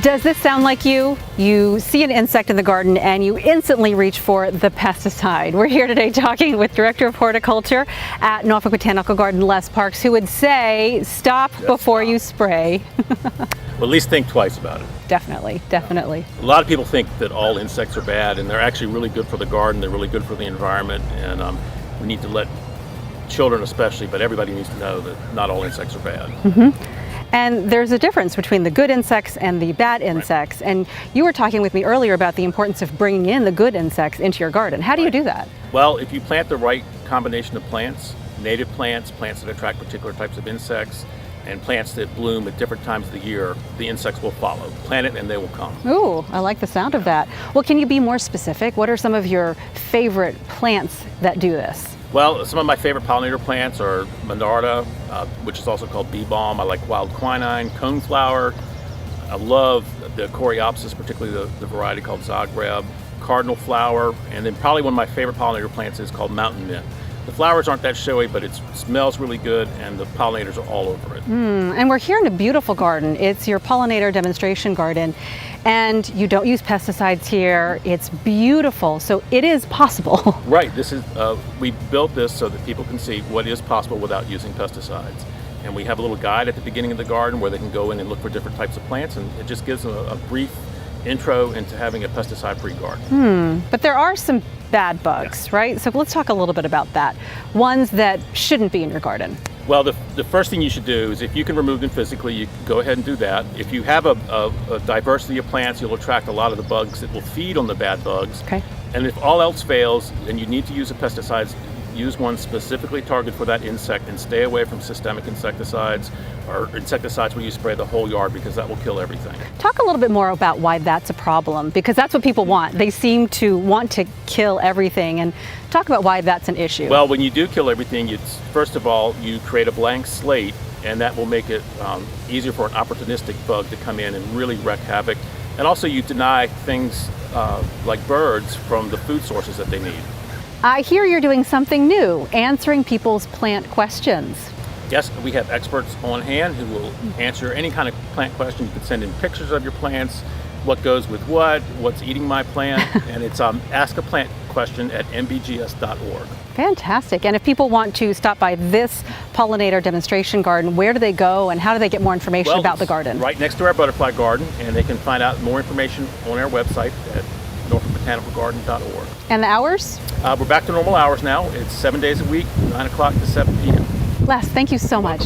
Does this sound like you? You see an insect in the garden and you instantly reach for the pesticide. We're here today talking with Director of Horticulture at Norfolk Botanical Garden, Les Parks, who would say, stop before you spray. Well, at least think twice about it. Definitely, definitely. A lot of people think that all insects are bad, and they're actually really good for the garden. They're really good for the environment, and we need to let children especially, but everybody needs to know that not all insects are bad. Mm-hmm. And there's a difference between the good insects and the bad insects. Right. And you were talking with me earlier about the importance of bringing in the good insects into your garden. How do you do that? Well, if you plant the right combination of plants, native plants, plants that attract particular types of insects, and plants that bloom at different times of the year, the insects will follow. Plant it and they will come. Ooh, I like the sound of that. Well, can you be more specific? What are some of your favorite plants that do this? Well, some of my favorite pollinator plants are Monarda, which is also called bee balm. I like wild quinine, coneflower. I love the coreopsis, particularly the variety called Zagreb, cardinal flower, and then probably one of my favorite pollinator plants is called mountain mint. The flowers aren't that showy, but it smells really good, and the pollinators are all over it. And we're here in a beautiful garden. It's your pollinator demonstration garden, and you don't use pesticides here. It's beautiful, so it is possible. Right. This is we built this so that people can see what is possible without using pesticides. And we have a little guide at the beginning of the garden where they can go in and look for different types of plants, and it just gives them a brief intro into having a pesticide-free garden. But there are some bad bugs, right? So let's talk a little bit about that. Ones that shouldn't be in your garden. Well, the first thing you should do is if you can remove them physically, you go ahead and do that. If you have a diversity of plants, you'll attract a lot of the bugs that will feed on the bad bugs. Okay. And if all else fails and you need to use a pesticide, use one specifically targeted for that insect and stay away from systemic insecticides or insecticides where you spray the whole yard, because that will kill everything. Talk a little bit more about why that's a problem, because that's what people want. They seem to want to kill everything, and talk about why that's an issue. Well, when you do kill everything, first of all, you create a blank slate, and that will make it easier for an opportunistic bug to come in and really wreak havoc. And also you deny things like birds from the food sources that they need. I hear you're doing something new, answering people's plant questions. Yes, we have experts on hand who will answer any kind of plant question. You can send in pictures of your plants, what goes with what's eating my plant, and it's askaplantquestion at mbgs.org. Fantastic. And if people want to stop by this pollinator demonstration garden, where do they go and how do they get more information about the garden? Right next to our butterfly garden, and they can find out more information on our website at norfolkbotanicalgarden.org. And the hours? We're back to normal hours now. It's 7 days a week, 9 o'clock to 7 p.m. Les, thank you so much.